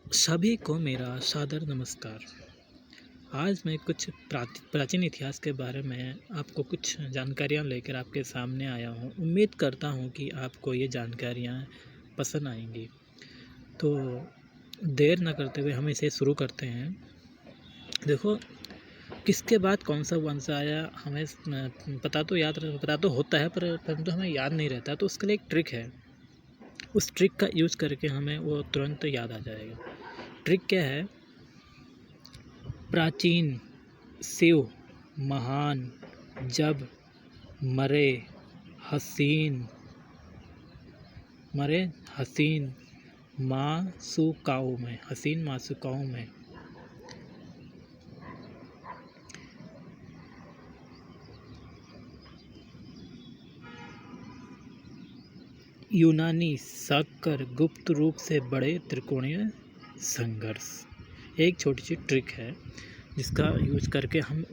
सभी को मेरा सादर नमस्कार। आज मैं कुछ प्राचीन इतिहास के बारे में आपको कुछ जानकारियाँ लेकर आपके सामने आया हूँ। उम्मीद करता हूँ कि आपको ये जानकारियाँ पसंद आएँगी। तो देर ना करते हुए हम इसे शुरू करते हैं। देखो, किसके बाद कौन-सा वंश आया हमें पता तो होता है, परंतु हमें याद नहीं रहता। तो उसके लिए एक ट्रिक है। उस ट्रिक का यूज़ करके हमें वो तुरंत याद आ जाएगा। ट्रिक क्या है? प्राचीन, शिव, महान, जब, मरे, हसीन, मासूकाओं में। यूनानी, शक्कर, गुप्त रूप से बड़े त्रिकोणीय संघर्ष। एक छोटी सी ट्रिक है जिसका यूज़ करके हम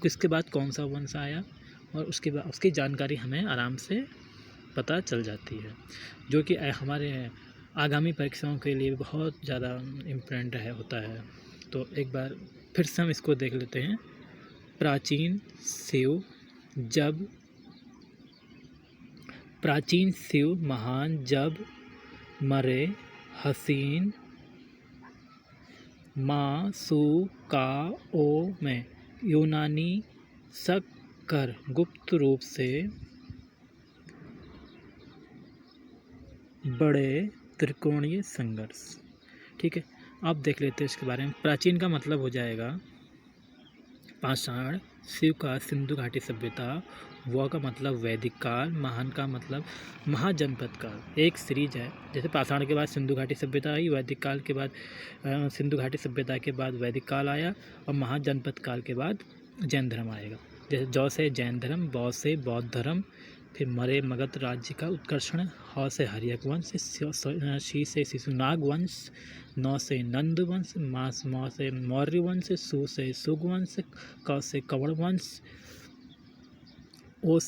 किसके बाद कौन सा वंश आया और उसके बाद उसकी जानकारी हमें आराम से पता चल जाती है, जो कि हमारे आगामी परीक्षाओं के लिए बहुत ज़्यादा इम्पोर्टेंट होता है। तो एक बार फिर से हम इसको देख लेते हैं। प्राचीन शिव, महान, जब, मरे, हसीन, मासूकाओ में। यूनानी, शक्कर, गुप्त रूप से बड़े त्रिकोणीय संघर्ष। ठीक है, अब देख लेते हैं इसके बारे में। प्राचीन का मतलब हो जाएगा पाषाण, शिव का सिंधु घाटी सभ्यता, व का मतलब वैदिक काल, महान का मतलब महाजनपद काल। एक सीरीज है, जैसे पाषाण के बाद सिंधु घाटी सभ्यता आई, वैदिक काल के बाद सिंधु घाटी सभ्यता के बाद वैदिक काल आया और महाजनपद काल के बाद जैन धर्म आएगा। जैसे जौ से जैन धर्म, बौ से बौद्ध धर्म, फिर मरे मगध राज्य का उत्कर्षण, ह से हर्यक वंश, शी से शिशुनाग वंश, नौ से नंद वंश, मौ से मौर्य वंश, सु से सुग वंश, क से कवण वंश, ओ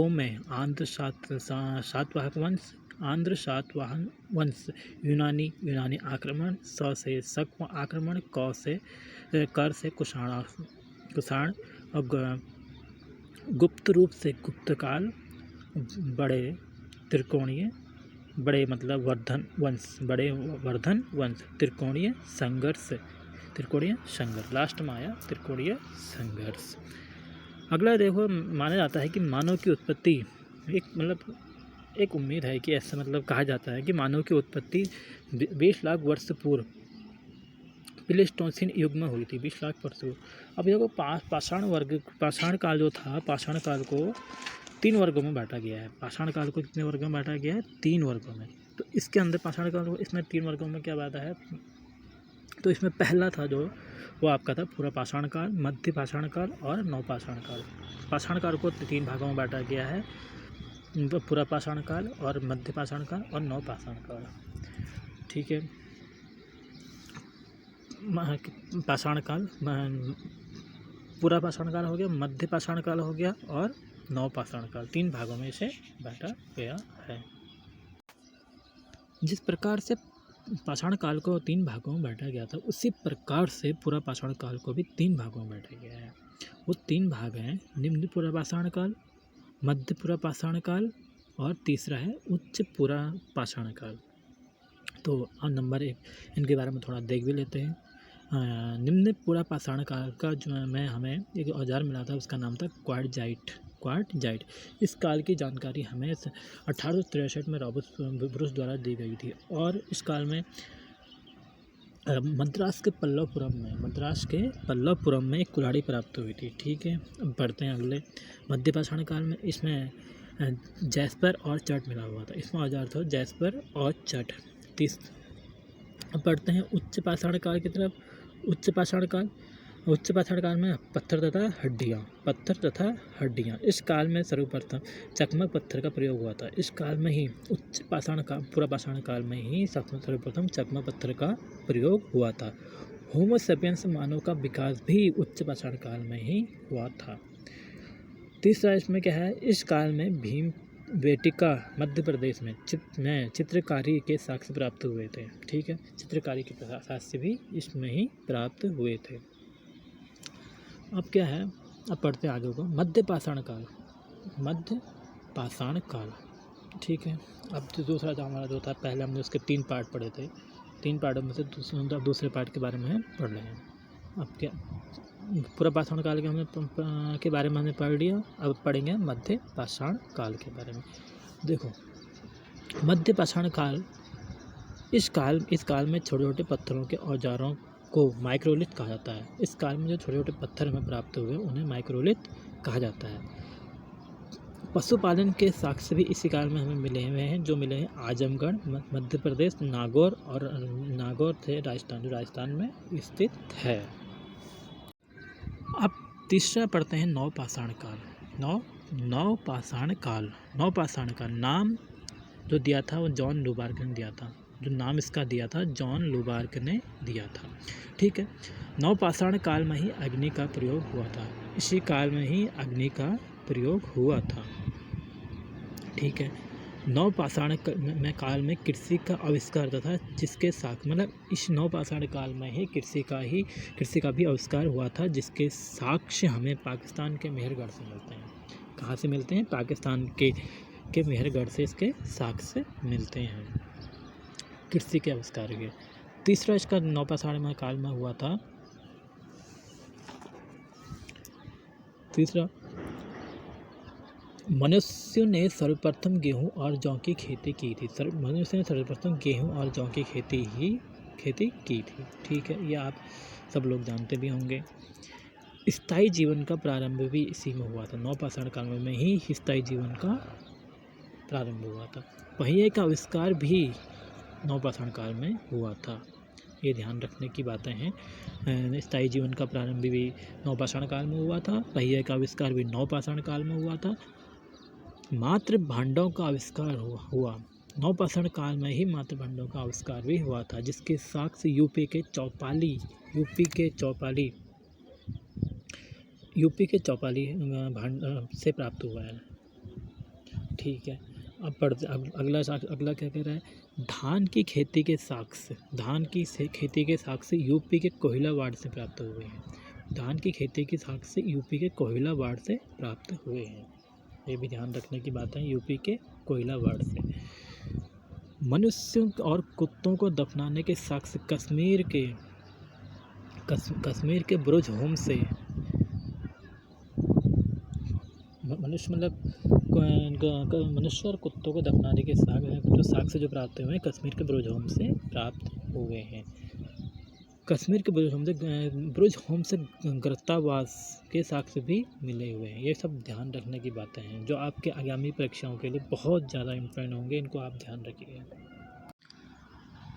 में आंध्र सातवाहक वंश, यूनानी आक्रमण, स से शक आक्रमण, कर से कुषाण और गुप्त रूप से गुप्त काल, बड़े त्रिकोणीय, बड़े मतलब वर्धन वंश, त्रिकोणीय संघर्ष, लास्ट में आया त्रिकोणीय संघर्ष। अगला देखो, माना जाता है कि मानव की उत्पत्ति एक उम्मीद है कि ऐसा कहा जाता है कि मानव की उत्पत्ति 20 लाख वर्ष पूर्व प्लेस्टोसीन युग में हुई थी। 20 लाख वर्ष पूर्व। अब देखो, पाषाण काल जो था, पाषाण काल को 3 वर्गों में बांटा गया है। पाषाण काल को कितने वर्गों में बांटा गया है? 3 वर्गों में। तो इसके अंदर पाषाण काल को इसमें 3 वर्गों में क्या बांटा है? तो इसमें पहला था जो वो आपका था पूरा पाषाण काल, मध्य पाषाण काल और नवपाषाण काल। पाषाण काल को 3 भागों में बांटा गया है, पूरा पाषाण काल और मध्य पाषाण काल और नवपाषाण काल। ठीक है, पाषाण काल, पूरा पाषाण काल हो गया, मध्य पाषाण काल हो गया और नवपाषाण काल। 3 भागों में इसे बांटा गया है। जिस प्रकार से पाषाण काल को 3 भागों में बांटा गया था, उसी प्रकार से पूरा पाषाण काल को भी 3 भागों में बांटा गया है। वो 3 भाग हैं: निम्न पूरा पाषाण काल, मध्य पूरा पाषाण काल और तीसरा है उच्च पूरा पाषाण काल। तो नंबर 1 इनके बारे में थोड़ा देख भी लेते हैं। निम्न पूरा पाषाण काल का जो हमें एक औजार मिला था, उसका नाम था क्वार्टजाइट। इस काल की जानकारी हमें 1863 में रॉबर्ट ब्रूस द्वारा दी गई थी और इस काल में मद्रास के पल्लवपुरम में एक कुल्हाड़ी प्राप्त हुई थी। ठीक है, अब बढ़ते हैं अगले। मध्य पाषाण काल में इसमें जैस्पर और चट मिला हुआ था। इसमें औजार था जैस्पर और चट। अब बढ़ते हैं उच्च पाषाण काल की तरफ। उच्च पाषाण काल में पत्थर तथा हड्डियाँ। इस काल में सर्वप्रथम चकमक पत्थर का प्रयोग हुआ था। इस काल में ही पूरा पाषाण काल में ही सर्वप्रथम चकमक पत्थर का प्रयोग हुआ था। होमो सेपियंस मानव का विकास भी उच्च पाषाण काल में ही हुआ था। तीसरा इसमें क्या है? इस काल में वेटिका मध्य प्रदेश में चित्रकारी के साक्ष्य प्राप्त हुए थे। ठीक है, चित्रकारी के साक्ष्य भी इसमें ही प्राप्त हुए थे। अब क्या है, अब पढ़ते हैं आगे को। मध्य पाषाण काल, मध्य पाषाण काल। ठीक है, अब जो दूसरा जो हमारा जो था, पहले हमने उसके 3 पार्ट पढ़े थे, 3 पार्टों में से दूसरे पार्ट के बारे में पढ़ रहे हैं। अब क्या, पूरा पाषाण काल के के बारे में हमने पढ़ लिया, अब पढ़ेंगे मध्य पाषाण काल के बारे में। देखो, मध्य पाषाण काल, इस काल में छोटे छोटे पत्थरों के औजारों को माइक्रोलिथ कहा जाता है। इस काल में जो छोटे छोटे पत्थर हमें प्राप्त हुए उन्हें माइक्रोलिथ कहा जाता है। पशुपालन के साक्ष्य भी इसी काल में हमें मिले हुए हैं, जो मिले हैं आजमगढ़ मध्य प्रदेश, नागौर थे राजस्थान, जो राजस्थान में स्थित है। अब तीसरा पढ़ते हैं नवपाषाण काल। नवपाषाण काल नाम जो दिया था वो जॉन लुबार्क ने दिया था, जो नाम इसका दिया था जॉन लुबार्क ने दिया था। ठीक है, नवपाषाण काल में ही अग्नि का प्रयोग हुआ था, इसी काल में ही अग्नि का प्रयोग हुआ था। ठीक है, नवपाषाण काल में कृषि का आविष्कार था, जिसके साथ मतलब इस नवपाषाण काल में ही कृषि का भी आविष्कार हुआ था, जिसके साक्ष्य हमें पाकिस्तान के मेहरगढ़ से मिलते हैं। कहाँ से मिलते हैं? पाकिस्तान के मेहरगढ़ से इसके साक्ष्य मिलते हैं कृषि के आविष्कार के। तीसरा इसका नवपाषाण काल में हुआ था, तीसरा मनुष्य ने सर्वप्रथम गेहूं और जौ की खेती की थी। मनुष्य ने सर्वप्रथम गेहूं और जौ की खेती की थी। ठीक है, ये आप सब लोग जानते भी होंगे। स्थायी जीवन का प्रारंभ भी इसी में हुआ था, नवपाषाण काल में ही स्थायी जीवन का प्रारंभ हुआ था। पहिए का आविष्कार भी नवपाषाण काल में हुआ था, ये ध्यान रखने की बातें हैं। स्थायी जीवन का प्रारंभ भी नवपाषाण काल में हुआ था, पहिए का आविष्कार भी नवपाषाण काल में हुआ था। मातृ भांडों का आविष्कार हुआ नवपाषाण काल में ही, मातृ भांडों का आविष्कार भी हुआ था, जिसके साक्ष्य यूपी के चौपाली से प्राप्त हुआ है। ठीक है, अब पढ़ते अगला क्या कह रहा है, धान की खेती के साक्ष्य यूपी के कोहिलावाड़ से प्राप्त हुए हैं। धान की खेती के साक्ष्य यूपी के कोहिलावाड़ से प्राप्त हुए हैं, ये भी ध्यान रखने की बात है, यूपी के कोयलावाड़ से। मनुष्यों और कुत्तों को दफनाने के साक्ष्य कश्मीर के ब्रुज होम से, मनुष्य और कुत्तों को दफनाने के साक्ष्य जो प्राप्त हुए हैं कश्मीर के ब्रुज होम से प्राप्त हुए हैं। कश्मीर के ब्रुज होम से गर्तावास के साक्ष्य भी मिले हुए हैं। ये सब ध्यान रखने की बातें हैं, जो आपके आगामी परीक्षाओं के लिए बहुत ज़्यादा इम्पोर्टेंट होंगे, इनको आप ध्यान रखिए।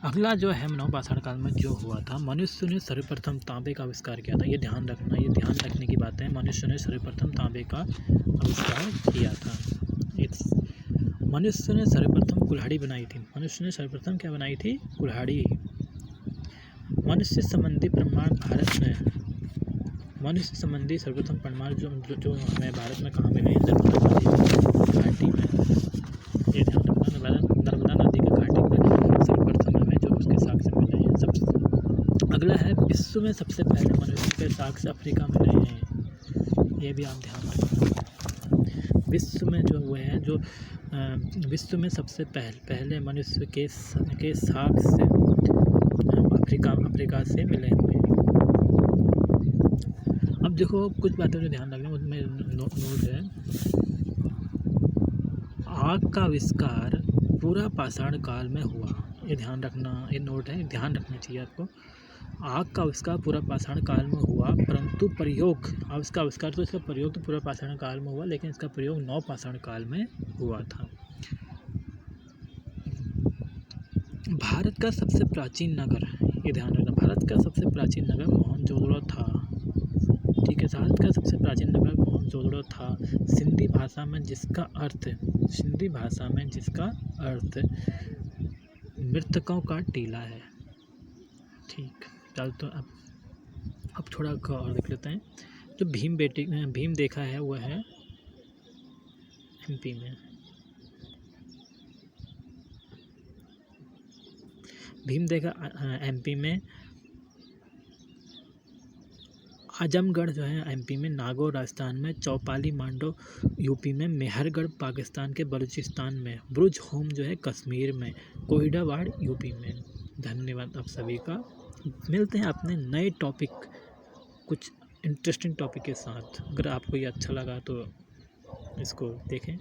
अगला जो है नवपाषाण काल में जो हुआ था, मनुष्य ने सर्वप्रथम तांबे का आविष्कार किया था। ये ध्यान रखने की बातें हैं, मनुष्य ने सर्वप्रथम तांबे का आविष्कार किया था। मनुष्य ने सर्वप्रथम कुल्हाड़ी बनाई थी। मनुष्य ने सर्वप्रथम क्या बनाई थी? कुल्हाड़ी। मनुष्य संबंधी प्रमाण भारत में, मनुष्य संबंधी सर्वप्रथम प्रमाण जो हमें भारत में कहाँ मिले हैं? नर्मदा नदी घाटी में। ये ध्यान रखना, नर्मदा नदी की घाटी में सर्वप्रथम हमें जो उसके साक्ष्य मिले हैं। अगला है, विश्व में सबसे पहले मनुष्य के साक्ष्य अफ्रीका में मिले हैं। ये भी आप ध्यान रखना। विश्व में जो हुए हैं, जो विश्व में सबसे पहले मनुष्य के साक्ष्य अफ्रीका से मिले हुए। अब देखो, कुछ बातें जो ध्यान रखना, उसमें नोट है, आग का आविष्कार पूरा पाषाण काल में हुआ। ये ध्यान रखना, ये नोट है, ध्यान रखना चाहिए आपको। आग का आविष्कार पूरा पाषाण काल में हुआ, परंतु इसका आविष्कार तो इसका प्रयोग तो पूरा पाषाण काल में हुआ, लेकिन इसका प्रयोग नवपाषाण काल में हुआ था। भारत का सबसे प्राचीन नगर, ये ध्यान रखना, भारत का सबसे प्राचीन नगर मोहनजोदड़ो था। ठीक है, भारत का सबसे प्राचीन नगर मोहनजोदड़ो था। सिंधी भाषा में जिसका अर्थ मृतकों का टीला है। ठीक, चल तो अब थोड़ा और देख लेते हैं। जो भीम देखा है वह है एमपी में। भीमदेगा एमपी में, आजमगढ़ जो है एमपी में, नागौर राजस्थान में, चौपाली मांडो यूपी में, मेहरगढ़ पाकिस्तान के बलूचिस्तान में, ब्रुज होम जो है कश्मीर में, कोहिडावाड़ यूपी में। धन्यवाद आप सभी का। मिलते हैं अपने नए टॉपिक, कुछ इंटरेस्टिंग टॉपिक के साथ। अगर आपको ये अच्छा लगा तो इसको देखें।